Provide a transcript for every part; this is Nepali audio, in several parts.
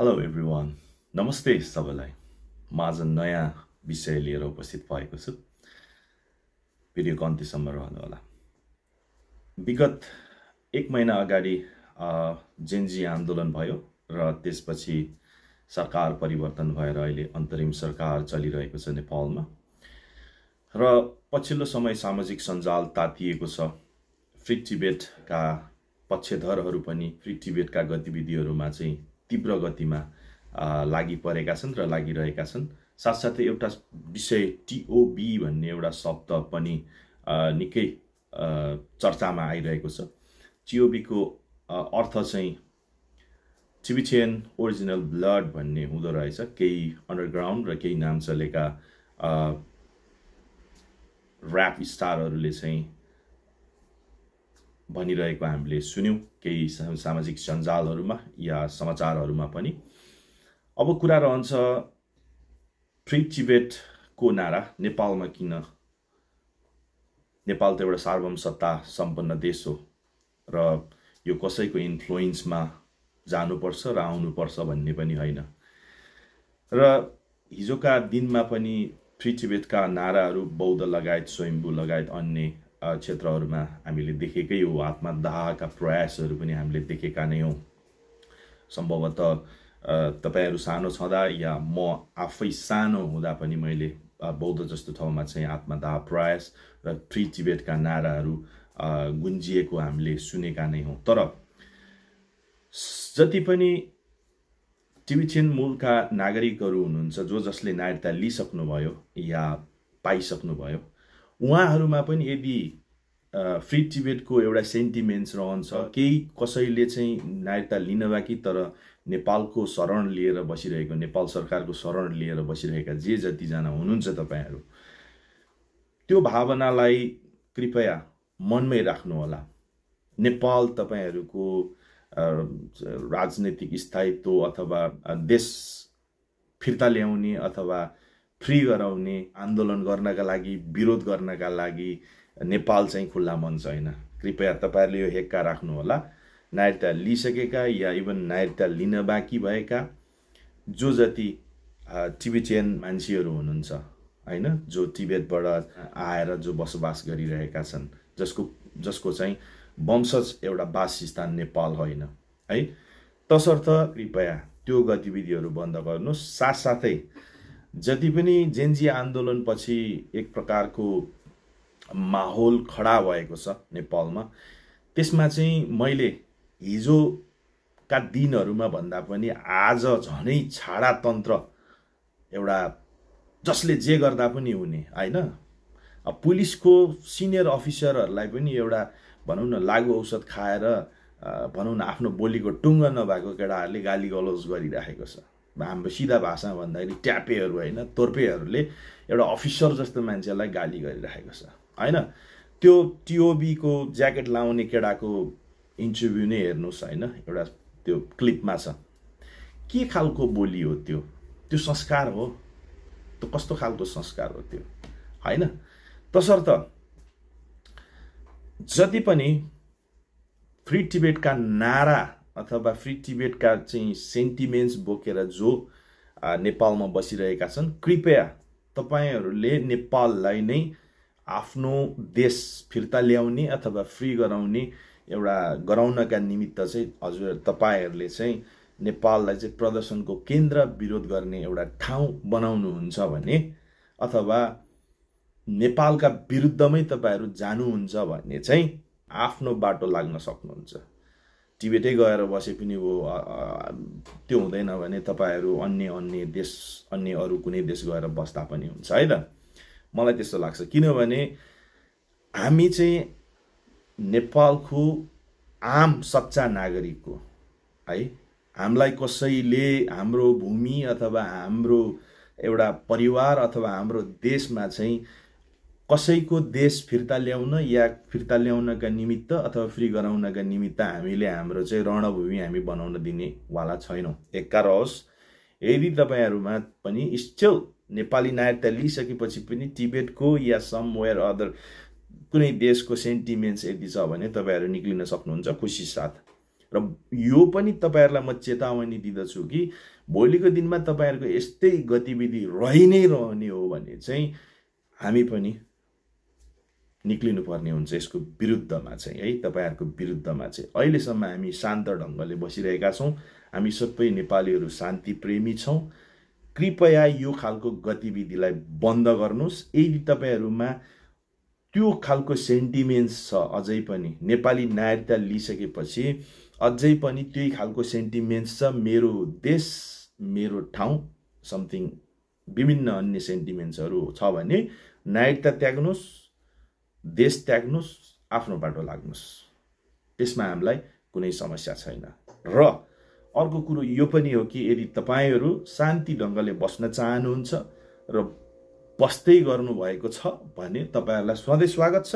हेलो एभ्रिवान नमस्ते सबैलाई म आज नयाँ विषय लिएर उपस्थित भएको छु भिडियोको अन्त्यसम्म रहनुहोला विगत एक महिना अगाडि जेनजी आन्दोलन भयो र त्यसपछि सरकार परिवर्तन भएर अहिले अन्तरिम सरकार चलिरहेको छ नेपालमा र पछिल्लो समय सामाजिक सञ्जाल तातिएको छ फ्री टिबेटका पक्षधरहरू पनि फ्री टिबेटका गतिविधिहरूमा चाहिँ तीव्र गतिमा लागि परेका छन् र लागिरहेका छन्। साथसाथै एउटा विषय टिओबी भन्ने एउटा शब्द पनि निकै चर्चामा आइरहेको छ। टिओबी को अर्थ चाहिँ टिबेटियन ओरिजिनल ब्लड भन्ने हुँदो रहेछ। केही अन्डरग्राउन्ड र केही नाम चलेका र्याप स्टारहरूले चाहिँ भनिरहेको हामीले सुन्यौं केही सामाजिक सञ्जालहरूमा या समाचारहरूमा पनि। अब कुरा रहन्छ फ्री टिबेट को नारा नेपालमा किन? नेपाल त एउटा सार्वभौम सत्ता सम्पन्न देश हो र यो कसैको इन्फ्लुएन्समा जानुपर्छ र आउनुपर्छ भन्ने पनि होइन। र हिजोका दिनमा पनि फ्री टिबेटका नाराहरू बौद्ध लगायत स्वयम्भू लगायत अन्य क्षेत्रहरूमा हामीले देखेकै हो। आत्मदाहका प्रयासहरू पनि हामीले देखेका नै हौं। सम्भवतः तपाईहरु सानो छँदा या म आफै सानो हुँदा पनि मैले बौद्ध जस्तो ठाउँमा चाहिँ आत्मदाह प्रयास र फ्री टिबेटका नाराहरू गुन्जिएको हामीले सुनेका नै हौं। तर जति पनि टिबेटियन मूलका नागरिकहरू हुनुहुन्छ जो जसले नागरिकता लिइसक्नुभयो या पाइसक्नुभयो, उहाँहरूमा पनि यदि फ्री टिबेटको एउटा सेन्टिमेन्ट्स रहन्छ, केही कसैले चाहिँ नागरिकता लिन बाँकी तर नेपालको शरण लिएर बसिरहेको, नेपाल सरकारको शरण लिएर बसिरहेका जे जतिजना हुनुहुन्छ तपाईहरु, त्यो भावनालाई कृपया मनमै राख्नुहोला। नेपाल तपाईहरुको राजनीतिक स्थायित्व अथवा देश फिर्ता ल्याउने अथवा फ्री गराउने आन्दोलन गर्नका लागि, विरोध गर्नका लागि नेपाल चाहिँ खुल्ला मञ्च हैन। कृपया तपाईहरुले यो हेक्का राख्नु होला। नागरिकता लिइसकेका या इभन नागरिकता लिन बाँकी भएका जो जति टिबेटियन मान्छेहरू हुनुहुन्छ हैन, जो टिबेटबाट आएर जो बसोबास गरिरहेका छन्, जसको चाहिँ वंशज एउटा वासस्थान नेपाल होइन है, तसर्थ कृपया त्यो गतिविधिहरू बन्द गर्नुहोस्। साथसाथै जति पनि जेनजी आन्दोलन पछि एक प्रकारको माहौल खडा भएको छ नेपालमा, त्यसमा चाहिँ मैले हिजोका दिनहरूमा भन्दा पनि आज झनै छाडा तन्त्र एउटा जसले जे गर्दा पनि हुने हैन। पुलिसको सिनियर अफिसरहरूलाई पनि एउटा भनौं न लागु औषध खाएर भनौं न आफ्नो बोलीको टुङ्ग नभएको केटाहरूले गाली गलौज गरिरहेको छ। हाम्रो सिधा भाषामा भन्दाखेरि ट्यापेहरू हैन, तोर्पेहरूले एउटा अफिसर जस्तो मान्छेलाई गाली गरिरहेको छ हैन। त्यो टिओबी को ज्याकेट लाउने केटाको इन्टरभ्यु नै हेर्नुस् हैन, एउटा त्यो क्लिपमा छ। के खालको बोली हो त्यो? त्यो संस्कार हो? त्यो कस्तो खालको संस्कार हो त्यो हैन? तसर्थ जति पनि फ्री टिबेटका नारा अथवा फ्री टिबेटका चाहिँ सेन्टिमेन्ट्स बोकेर जो नेपालमा बसिरहेका छन्, कृपया तपाईहरुले नेपाललाई नै आफ्नो देश फिर्ता ल्याउने अथवा फ्री गराउने एउटा गराउनका निमित्त चाहिँ हजुर तपाईहरुले चाहिँ नेपाललाई चाहिँ प्रदर्शनको केन्द्र विरोध गर्ने एउटा ठाउँ बनाउनुहुन्छ भने, अथवा नेपालका विरुद्धमै तपाईहरु जानुहुन्छ भने चाहिँ आफ्नो बाटो लाग्न सक्नुहुन्छ। टिबेटै गएर बसे पनि हो त्यो हुँदैन भने तपाईहरु अन्य देश, अन्य अरु कुनै देश गएर बस्दा पनि हुन्छ है त। मलाई त्यस्तो लाग्छ, किनभने हामी चाहिँ नेपालको आम सच्चा नागरिक हो है। हामीलाई कसैले हाम्रो भूमि अथवा हाम्रो एउटा परिवार अथवा हाम्रो देशमा चाहिँ कसैको देश फिर्ता ल्याउन या फिर्ता ल्याउनका निमित्त अथवा फ्री गराउनका निमित्त हामीले हाम्रो चाहिँ रणभूमि हामी बनाउन दिने वाला छैनौं। एक्का रहोस्, यदि तपाईहरुमा पनि स्टिल नेपाली नागरिकता लिइसकेपछि पनि टिबेटको या समवेयर अदर कुनै देशको सेन्टिमेन्ट्स यदि छ भने तपाईहरु निक्लिन सक्नुहुन्छ खुसी साथ। र यो पनि तपाईहरुलाई म चेतावनी दिदछु कि भोलिको दिनमा तपाईहरुको यस्तै गतिविधि रहि नै रहने हो भने चाहिँ हामी पनि निक्लिनु पर्ने हुन्छ यसको विरुद्धमा चाहिँ है तपाईहरुको विरुद्धमा चाहिँ अहिलेसम्म हामी शान्त ढंगले बसिरहेका छौं हामी सबै नेपालीहरु शान्ति प्रेमी छौं कृपया यो खालको गतिविधिलाई बन्द गर्नुस् यदि तपाईहरुमा त्यो खालको सेन्टिमेन्ट्स छ अझै पनि नेपाली नागरिकता लिइसकेपछि अझै पनि त्यही खालको सेन्टिमेन्ट्स छ मेरो देश मेरो ठाउँ समथिङ विभिन्न अन्य सेन्टिमेन्ट्सहरु छ भने नागरिकता त्याग्नुस् देश त्याग्नुस् आफ्नो बाटो लाग्नुस् त्यसमा हामीलाई कुनै समस्या छैन र अर्को कुरो यो पनि हो कि यदि तपाईहरु शान्ति ढंगले बस्न चाहनुहुन्छ र बस्दै गर्नु भएको छ भने तपाईहरुलाई सधैं स्वागत छ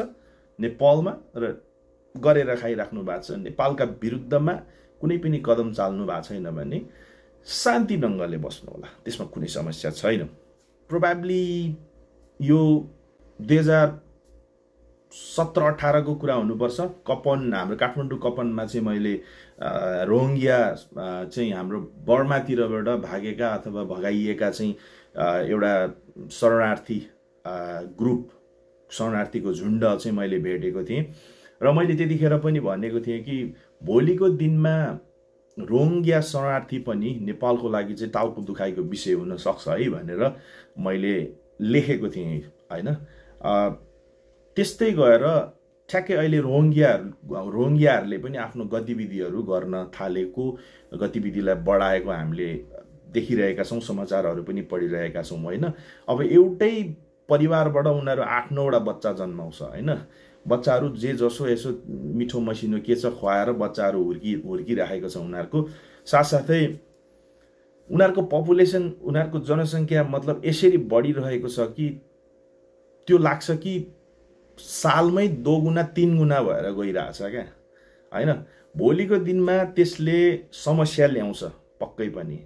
नेपालमा र गरेर खाइराख्नु भएको छ नेपालका विरुद्धमा कुनै पनि कदम चाल्नु भएको छैन भने शान्ति ढंगले बस्नु होला त्यसमा कुनै समस्या छैन प्रोबेबली यो 2017-18 को कुरा हुनुपर्छ कपन हाम्रो काठमाडौँ कपनमा चाहिँ मैले रोहिंग्या चाहिँ हाम्रो बर्मातिरबाट भागेका अथवा भगाइएका चाहिँ एउटा शरणार्थी ग्रुप शरणार्थीको झुण्ड चाहिँ मैले भेटेको थिएँ र मैले त्यतिखेर पनि भनेको थिएँ कि भोलिको दिनमा रोहिंग्या शरणार्थी पनि नेपालको लागि चाहिँ टाउको दुखाइको विषय हुन सक्छ है भनेर मैले लेखेको थिएँ हैन त्यस्तै गएर ठ्याक्कै अहिले रोहिंग्याहरुले पनि आफ्नो गतिविधिहरु गर्न थालेको गतिविधिलाई बढाएको हामीले देखिरहेका छौं समाचारहरु पनि पढिरहेका छौं हैन अब एउटै परिवारबाट उनीहरु 8-9 वटा बच्चा जन्माउँछ हैन बच्चाहरु जे जसो यसो मिठो मसिनो के छ खुवाएर बच्चाहरु हुर्किराखेको छ उनीहरुको साथसाथै उनीहरुको पपुलेसन उनीहरुको जनसंख्या मतलब यसरी बढिरहेको छ कि त्यो लाग्छ कि सालमै 2 गुना 3 गुना भएर गइराछ क्या हैन भोलिको दिनमा त्यसले समस्या ल्याउँछ पक्कै पनि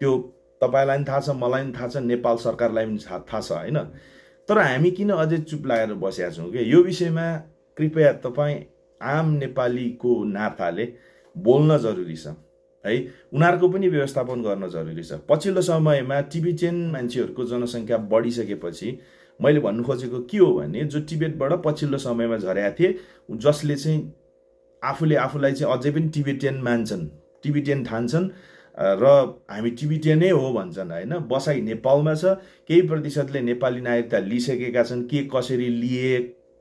त्यो तपाईलाई पनि थाहा छ मलाई पनि थाहा छ नेपाल सरकारलाई पनि थाहा छ हैन तर हामी किन अझै चुप लागेर बसेका छौं के यो विषयमा कृपया तपाई आम नेपालीको नाताले बोल्न जरुरी छ है उनीहरुको पनि व्यवस्थापन गर्न जरुरी छ पछिल्लो समयमा टिबेटियन मान्छेहरुको जनसंख्या बढिसकेपछि मैले भन्नु खोजेको के हो भने जो टिबेटबाट पछिल्लो समयमा झरेका थिए जसले चाहिँ आफूलाई चाहिँ अझै पनि टिबेटियन मान्छन् टिबेटियन ठान्छन् र हामी टिबेटियनै हो भन्छन् हैन बसाई नेपालमा छ केही प्रतिशतले नेपाली नागरिकता लिइसकेका छन् के कसरी लिए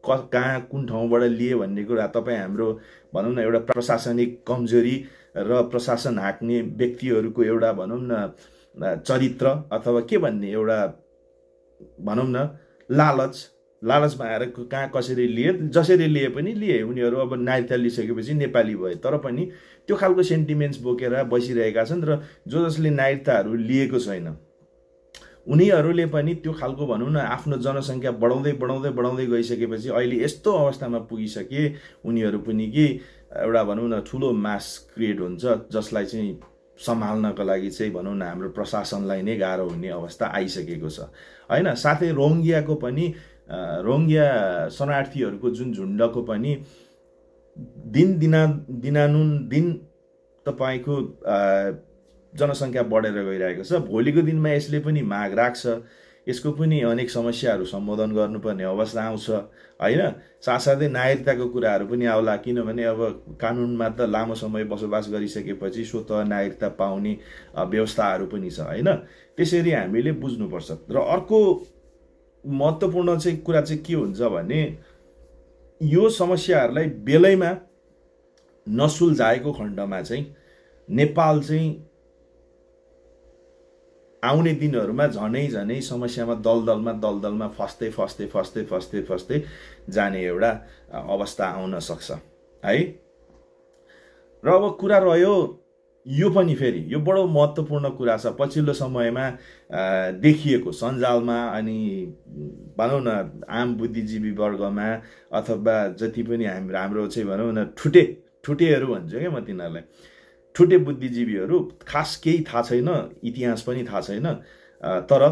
कहाँ कुन ठाउँबाट लिए भन्ने कुरा तपाई हाम्रो भनौं न एउटा प्रशासनिक कमजोरी र प्रशासन हाँक्ने व्यक्तिहरुको एउटा भनौं न चरित्र अथवा के भन्ने एउटा भनौं न लालचमा आएर कहाँ कसरी लिए जसरी लिए पनि लिए उनीहरु अब नागरिकता लिइसकेपछि नेपाली भए तर पनि त्यो खालको सेन्टिमेन्ट्स बोकेर बसिरहेका छन् र जो जसले नागरिकताहरु लिएको छैन उनीहरुले पनि त्यो खालको भनौं न आफ्नो जनसंख्या बढाउँदै गइसकेपछि अहिले यस्तो अवस्थामा पुगिसके उनीहरु पनि कि एउटा भनौं न ठूलो मास क्रिएट हुन्छ जसलाई चाहिँ सम्हाल्नको लागि चाहिँ भनौं न हाम्रो प्रशासनलाई नै गाह्रो हुने अवस्था आइसकेको छ हैन साथै रोहिंग्याको पनि रोहिंग्या शरणार्थीहरुको जुन झुण्डको पनि दिन तपाईको जनसंख्या बढेर गइरहेको छ भोलिको दिनमा यसले पनि माग राख्छ यसको पनि अनेक समस्याहरु सम्बोधन गर्नुपर्ने अवस्था आउँछ हैन साथसाथै नागरिकताको कुराहरु पनि आउला किनभने अब कानुनमा त लामो समय बसोबास गरिसकेपछि स्वत नागरिकता पाउने व्यवस्थाहरु पनि छ हैन त्यसरी हामीले बुझ्नुपर्छ र अर्को महत्त्वपूर्ण चाहिँ कुरा चाहिँ के हुन्छ भने यो समस्याहरुलाई बेलैमा नसुल्झाएको खण्डमा चाहिँ नेपाल चाहिँ आउने दिनहरुमा झनै समस्यामा दलदलमा फस्दै जाने एउटा अवस्था आउन सक्छ है र अब कुरा रह्यो यो पनि फेरि यो बडो महत्त्वपूर्ण कुरा छ पछिल्लो समयमा देखिएको सञ्जालमा अनि भनौं न आम बुद्धिजीवी वर्गमा अथवा जति पनि हाम्रो चाहिँ भनौं न ठुटेहरु भन्छ के म तिनीहरुलाई ठुटे बुद्धिजीवीहरु खास केही थाहा छैन इतिहास पनि थाहा छैन तर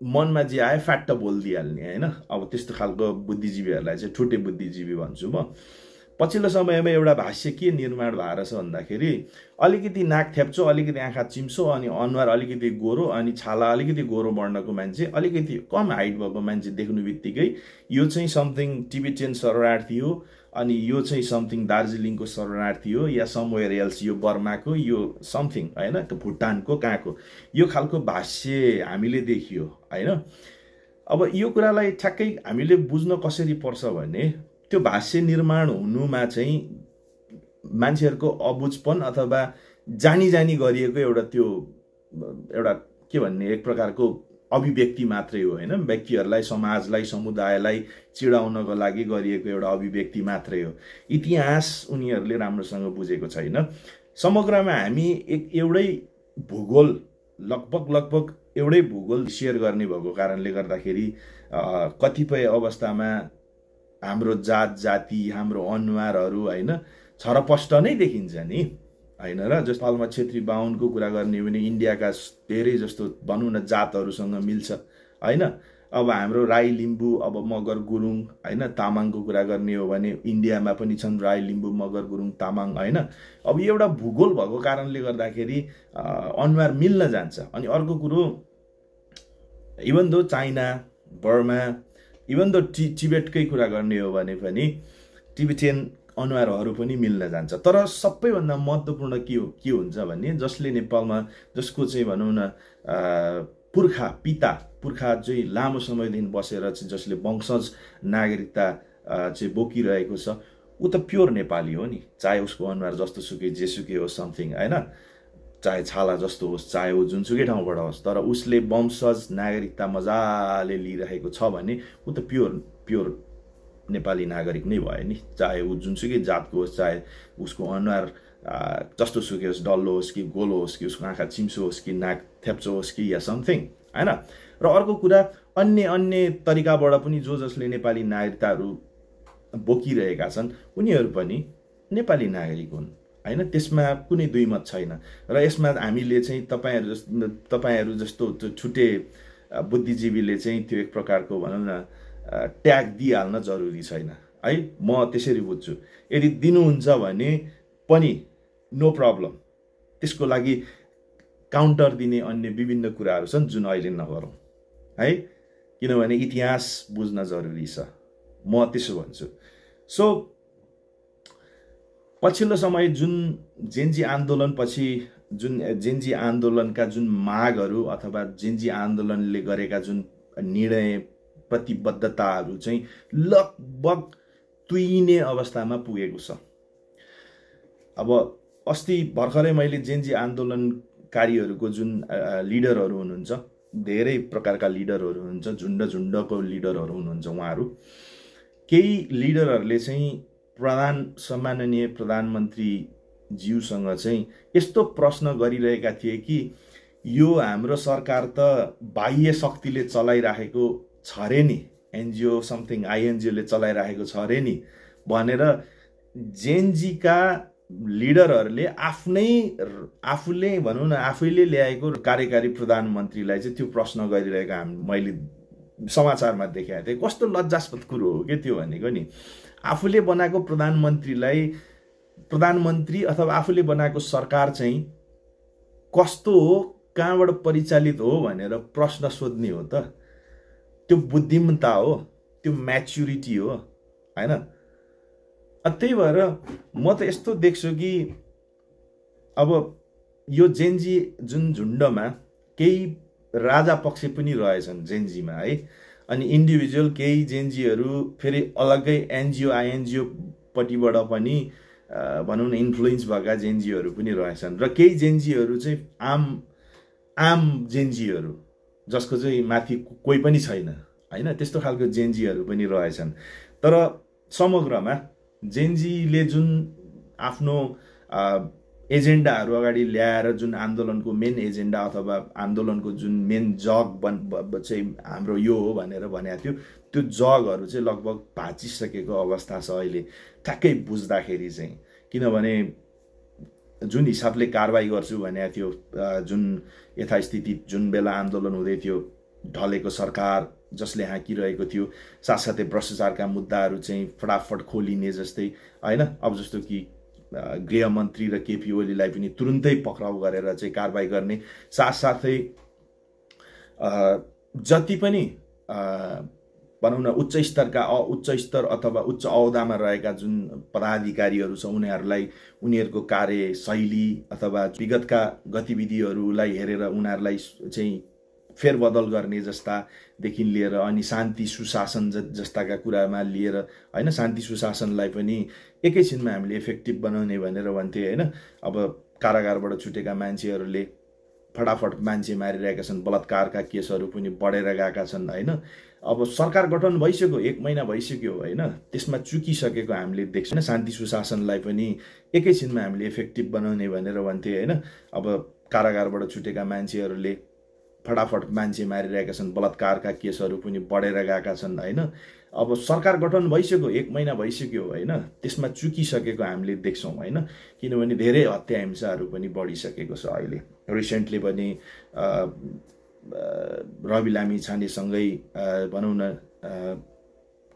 मनमा जे आए फ्याक्ट बोल्दिहाल्ने हैन अब त्यस्तो खालको बुद्धिजीवीहरुलाई चाहिँ ठुटे बुद्धिजीवी भन्छु म पछिल्लो समयमा एउटा भाष्य के निर्माण भएर छ भन्दाखेरि अलिकति नाक थेप्चो, अलिकति आँखा चिम्सो, अनि अनुहार अलिकति गोरो, अनि छाला अलिकति गोरो वर्णको मान्छे, अलिकति कम हाइट भएको मान्छे देख्नु बित्तिकै यो चाहिँ समथिङ टिबेटियन शरणार्थी हो, अनि यो चाहिँ समथिङ दार्जिलिङको शरणार्थी हो, या समवेयर एल्स, यो बर्माको, यो समथिङ होइन, भुटानको कहाँको, यो खालको भाष्य हामीले देखियो होइन। अब यो कुरालाई ठ्याक्कै हामीले बुझ्न कसरी पर्छ भने त्यो भाष्य निर्माण हुनुमा चाहिँ मान्छेहरूको अबुझपन अथवा जानी जानी गरिएको एउटा के भन्ने एक प्रकारको अभिव्यक्ति मात्रै हो होइन। व्यक्तिहरूलाई, समाजलाई, समुदायलाई चिडाउनको लागि गरिएको एउटा अभिव्यक्ति मात्रै हो। इतिहास उनीहरूले राम्रोसँग बुझेको छैन। समग्रमा हामी एउटै भूगोल लगभग एउटै भूगोल सेयर गर्ने भएको कारणले गर्दाखेरि कतिपय अवस्थामा हाम्रो जात जाति, हाम्रो अनुहारहरू होइन छरपष्ट नै देखिन्छ नि होइन र। जस्तो पालमा छेत्री बाहुनको कुरा गर्ने हो भने इन्डियाका धेरै जस्तो भनौँ न जातहरूसँग मिल्छ होइन। अब हाम्रो राई लिम्बू, अब मगर गुरुङ होइन, तामाङको कुरा गर्ने हो भने इन्डियामा पनि छन् राई लिम्बू मगर गुरुङ तामाङ होइन। अब यो एउटा भूगोल भएको कारणले गर्दाखेरि अनुहार मिल्न जान्छ। अनि अर्को कुरो, even though China, Burma, even though टिबेटकै कुरा गर्ने हो भने पनि टिबेटियन अनुहारहरू पनि मिल्न जान्छ। तर सबैभन्दा महत्त्वपूर्ण के हुन्छ भने जसले नेपालमा, जसको चाहिँ भनौँ न पुर्खा चाहिँ लामो समयदेखि बसेर चाहिँ जसले वंशज नागरिकता चाहिँ बोकिरहेको छ, ऊ त प्योर नेपाली हो नि। चाहे उसको अनुहार जस्तो सुकै जेसुकै होस् समथिङ होइन, चाहे छाला जस्तो होस्, चाहे ऊ जुनसुकै ठाउँबाट होस्, तर उसले वंशज नागरिकता मजाले लिइरहेको छ भने ऊ त प्योर नेपाली नागरिक नै भयो नि। चाहे ऊ जुनसुकै जातको होस्, चाहे उसको अनुहार जस्तो सुकै होस्, डल्लो होस् कि गोलो होस् कि उसको आँखा चिम्सो होस् कि नाक थेप्चो होस् कि या समथिङ होइन। र अर्को कुरा, अन्य तरिकाबाट पनि जसले नेपाली नागरिकताहरू बोकिरहेका छन् उनीहरू पनि नेपाली नागरिक हुन् होइन। त्यसमा कुनै दुई मत छैन। र यसमा हामीले चाहिँ तपाईहरू जस्तो छुटे बुद्धिजीवीले चाहिँ त्यो एक प्रकारको भनौँ न ट्याग दिइहाल्न जरुरी छैन है। म त्यसरी बुझ्छु। यदि दिनुहुन्छ भने पनि नो प्रब्लम, त्यसको लागि काउन्टर दिने अन्य विभिन्न कुराहरू छन् जुन अहिले नगरौँ है, किनभने इतिहास बुझ्न जरुरी छ, म त्यसो भन्छु। सो पछिल्लो समय जुन जेन्जी आन्दोलनपछि जेन्जी आन्दोलनका जुन मागहरू अथवा जेन्जी आन्दोलनले गरेका जुन निर्णय प्रतिबद्धताहरू चाहिँ लगभग तुइने अवस्थामा पुगेको छ। अब अस्ति भर्खरै मैले जेन्जी आन्दोलनकारीहरूको जुन लिडरहरू हुनुहुन्छ, धेरै प्रकारका लिडरहरू हुनुहुन्छ, झुन्डको लिडरहरू हुनुहुन्छ, उहाँहरू केही लिडरहरूले चाहिँ सम्माननीय प्रधानमन्त्री ज्यूसँग चाहिँ यस्तो प्रश्न गरिरहेका थिए कि यो हाम्रो सरकार त बाह्य शक्तिले चलाइराखेको छ रे नि, एनजिओ समथिङ आइएनजिओले चलाइराखेको छ रे नि भनेर जेनजीका लिडरहरूले आफूले भनौँ न आफैले ल्याएको कार्यकारी प्रधानमन्त्रीलाई चाहिँ त्यो प्रश्न गरिरहेका मैले समाचारमा देखेको थिएँ। कस्तो लज्जास्पद कुरो हो के त्यो भनेको नि। आफूले बनाएको प्रधानमन्त्री अथवा आफूले बनाएको सरकार चाहिँ कस्तो हो, कहाँबाट परिचालित हो भनेर प्रश्न सोध्ने हो त। त्यो बुद्धिमत्ता हो, त्यो म्याच्युरिटी हो हैन। त्यही भएर म त यस्तो देख्छु कि अब यो जेनजी जुन झुन्डमा केही राजा पक्ष पनि रहेछन् जेनजीमा है, अनि इन्डिभिजुअल केही जेनजीहरू फेरि अलग्गै एनजिओ आइएनजिओ पट्टिबाट पनि भनौँ न इन्फ्लुएन्स भएका जेनजीहरू पनि रहेछन्, र केही जेनजीहरू चाहिँ आम जेनजीहरू जसको चाहिँ माथि कोही पनि छैन हैन, त्यस्तो खालको जेनजीहरू पनि रहेछन्। तर समग्रमा जेनजीले जुन आफ्नो एजेन्डाहरू अगाडि ल्याएर जुन आन्दोलनको मेन एजेन्डा अथवा आन्दोलनको जुन मेन जग चाहिँ हाम्रो यो हो भनेर भनेको थियो, त्यो जगहरू चाहिँ लगभग भाँचिसकेको अवस्था छ अहिले ठ्याक्कै बुझ्दाखेरि चाहिँ। किनभने जुन हिसाबले कारबाही गर्छु भनेको थियो, जुन यथास्थिति जुन बेला आन्दोलन हुँदै थियो ढलेको सरकार जसले हाँकिरहेको थियो, साथसाथै भ्रष्टाचारका मुद्दाहरू चाहिँ फटाफट खोलिने जस्तै होइन। अब जस्तो कि गृहमन्त्री र केपी ओलीलाई पनि तुरुन्तै पक्राउ गरेर चाहिँ कारबाही गर्ने, साथसाथै जति पनि भनौँ न उच्च स्तर अथवा उच्च औहदामा रहेका जुन पदाधिकारीहरू छ उनीहरूलाई उनीहरूको कार्यशैली अथवा विगतका गतिविधिहरूलाई हेरेर उनीहरूलाई चाहिँ फेरबदल गर्ने जस्तादेखि लिएर अनि शान्ति सुशासन जस्ताका कुरामा लिएर होइन, शान्ति सुशासनलाई पनि एकैछिनमा हामीले इफेक्टिभ बनाउने भनेर भन्थे होइन। अब कारागारबाट छुटेका मान्छेहरूले फटाफट मान्छे मारिरहेका छन्, बलात्कारका केसहरू पनि बढेर गएका छन् होइन। अब सरकार गठन भइसक्यो, 1 महिना भइसक्यो होइन, त्यसमा चुकिसकेको हामीले देख्छौँ। शान्ति सुशासनलाई पनि एकैछिनमा हामीले इफेक्टिभ बनाउने भनेर भन्थे होइन। अब कारागारबाट छुटेका मान्छेहरूले फटाफट मान्छे मारिरहेका छन्, बलात्कारका केसहरू पनि बढेर गएका छन् होइन। अब सरकार गठन भइसक्यो, 1 महिना भइसक्यो होइन, त्यसमा चुकिसकेको हामीले देख्छौँ होइन। किनभने धेरै हत्या हिंसाहरू पनि बढिसकेको छ अहिले। रिसेन्टली पनि रवि लामिछानेसँगै भनौँ न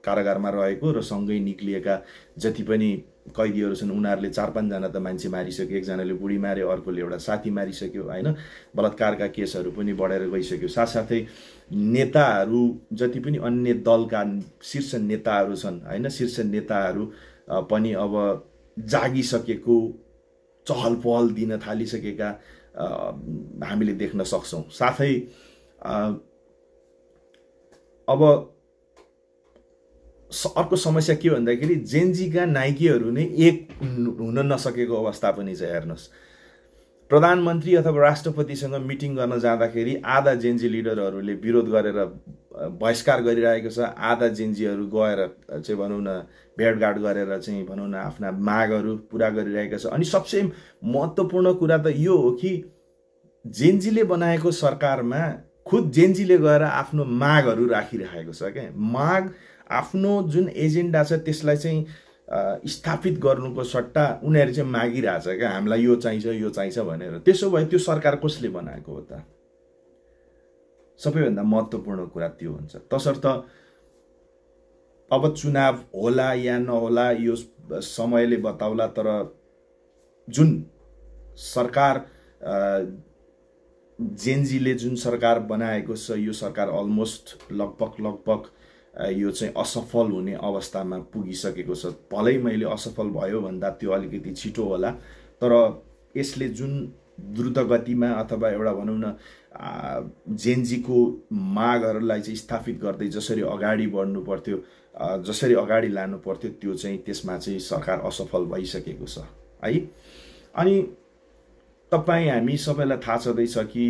कारागारमा रहेको र सँगै निक्लिएका जति पनि कैदीहरू छन् उनीहरूले 4-5 जना त मान्छे मारिसक्यो, एकजनाले बुढी मार्यो, अर्कोले एउटा साथी मारिसक्यो होइन। बलात्कारका केसहरू पनि बढेर गइसक्यो। साथसाथै नेताहरू जति पनि अन्य दलका शीर्ष नेताहरू छन् होइन, शीर्ष नेताहरू पनि अब जागिसकेको, चहल पहल दिन थालिसकेका हामीले देख्न सक्छौँ। साथै अब अर्को समस्या के भन्दाखेरि जेनजीका नाइकीहरू नै एक हुन नसकेको अवस्था पनि छ। हेर्नुहोस्, प्रधानमन्त्री अथवा राष्ट्रपतिसँग मिटिङ गर्न जाँदाखेरि आधा जेनजी लिडरहरूले विरोध गरेर बहिष्कार गरिरहेको छ, आधा जेनजीहरू गएर चाहिँ भनौँ न भेटघाट गरेर चाहिँ भनौँ न आफ्ना मागहरू पुरा गरिरहेका छ। अनि सबसे महत्त्वपूर्ण कुरा त यो हो कि जेनजीले बनाएको सरकारमा खुद जेनजीले गएर आफ्नो मागहरू राखिरहेको छ क्या। माग आफ्नो जुन एजेन्डा छ त्यसलाई चाहिँ स्थापित गर्नुको सट्टा उनीहरू चाहिँ मागिरहेछ क्या, हामीलाई यो चाहिन्छ भनेर। त्यसो भए त्यो सरकार कसले बनाएको हो त? सबैभन्दा महत्त्वपूर्ण कुरा त्यो हुन्छ। तसर्थ अब चुनाव होला या नहोला यो समयले बताउला, तर जुन सरकार जेनजीले जुन सरकार बनाएको छ यो सरकार अलमोस्ट लगभग यो चाहिँ असफल हुने अवस्थामा पुगिसकेको छ। भलै मैले असफल भयो भन्दा त्यो अलिकति छिटो होला, तर यसले जुन द्रुत गतिमा अथवा एउटा भनौँ न जेनजीको मागहरूलाई चाहिँ स्थापित गर्दै जसरी अगाडि बढ्नु पर्थ्यो, जसरी अगाडि लानु पर्थ्यो, त्यो चाहिँ त्यसमा चाहिँ सरकार असफल भइसकेको छ है। अनि हामी सबैलाई थाहा छँदैछ कि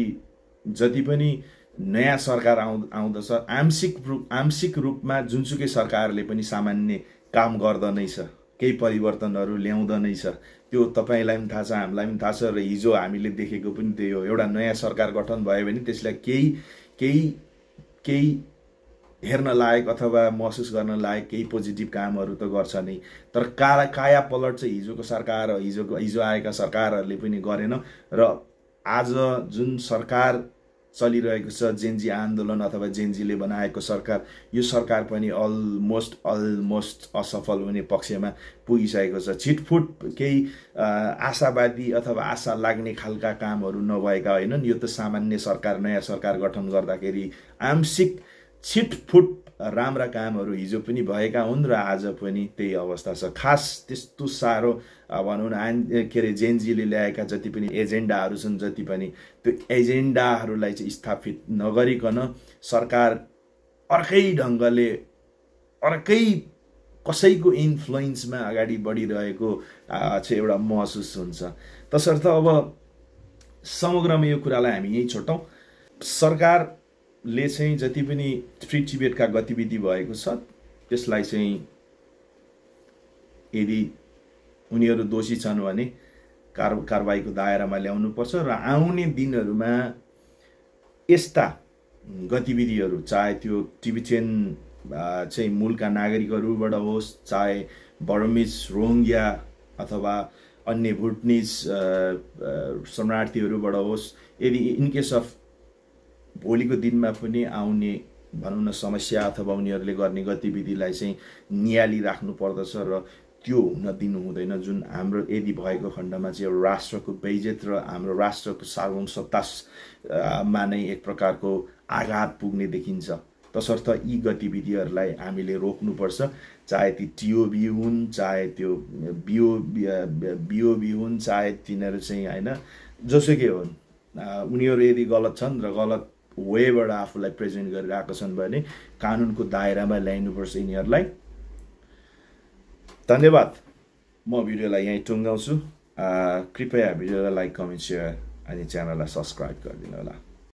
जति पनि नयाँ सरकार आउँदछ आंशिक रूपमा जुनसुकै सरकारले पनि सामान्य काम गर्दै छ, केही परिवर्तनहरू ल्याउँदै छ। त्यो तपाईलाई पनि थाहा छ, हामीलाई पनि थाहा छ र हिजो हामीले देखेको पनि त्यही हो। एउटा नयाँ सरकार गठन भयो भने त्यसलाई केही हेर्न लायक अथवा महसुस गर्न लायक केही पोजिटिभ कामहरू त गर्छ नै, तर काया पलट चाहिँ हिजोको सरकार हिजो आएका सरकारहरूले पनि गरेन। र आज जुन सरकार चलिरहेको छ जेनजी आन्दोलन अथवा जेनजीले बनाएको सरकार, यो सरकार पनि अलमोस्ट असफल हुने पक्षमा पुगिसकेको छ। छिटफुट केही आशावादी अथवा आशा लाग्ने खालका कामहरू नभएका होइनन्। यो त सामान्य सरकार, नयाँ सरकार गठन गर्दाखेरि आंशिक छिटफुट राम्रा कामहरू हिजो पनि भएका हुन् र आज पनि त्यही अवस्था छ। खास त्यस्तो साह्रो भनौँ न के अरे जेनजीले ल्याएका जति पनि एजेन्डाहरू छन्, जति पनि त्यो एजेन्डाहरूलाई चाहिँ स्थापित नगरिकन सरकार अर्कै ढङ्गले अर्कै कसैको इन्फ्लुएन्समा अगाडि बढिरहेको चाहिँ एउटा महसुस हुन्छ। तसर्थ अब समग्रमा यो कुरालाई हामी यही छोटौँ। सरकारले चाहिँ जति पनि फ्री टिबेटका गतिविधि भएको छ त्यसलाई चाहिँ यदि उनीहरू दोषी छन् भने कारबाहीको दायरामा ल्याउनुपर्छ र आउने दिनहरूमा यस्ता गतिविधिहरू चाहे त्यो टिबेटियन चाहिँ मूलका नागरिकहरूबाट होस्, चाहे बर्मिज, रोहिङ्ग्या अथवा अन्य भुटनिज शरणार्थीहरूबाट होस्, यदि इन केस अफ भोलिको दिनमा पनि आउने भनौँ न समस्या अथवा उनीहरूले गर्ने गतिविधिलाई चाहिँ नियालिराख्नु पर्दछ र त्यो हुन दिनु हुँदैन। जुन हाम्रो यदि भएको खण्डमा चाहिँ एउटा राष्ट्रको बेइज्जत र हाम्रो राष्ट्रको सार्वभौमसत्तामा नै एक प्रकारको आघात पुग्ने देखिन्छ। तसर्थ यी गतिविधिहरूलाई हामीले रोक्नुपर्छ, चाहे ती टिओबी हुन्, चाहे त्यो बिओबी हुन्, चाहे तिनीहरू चाहिँ होइन जोसुकै हुन्, उनीहरू यदि गलत छन् र गलत वेबाट आफूलाई प्रेजेन्ट गरिरहेका छन् भने कानुनको दायरामा ल्याइनुपर्छ यिनीहरूलाई। धन्यवाद। म भिडियोलाई यहीँ टुङ्गाउँछु। कृपया भिडियोलाई लाइक, कमेन्ट, सेयर अनि च्यानललाई सब्सक्राइब गरिदिनु होला।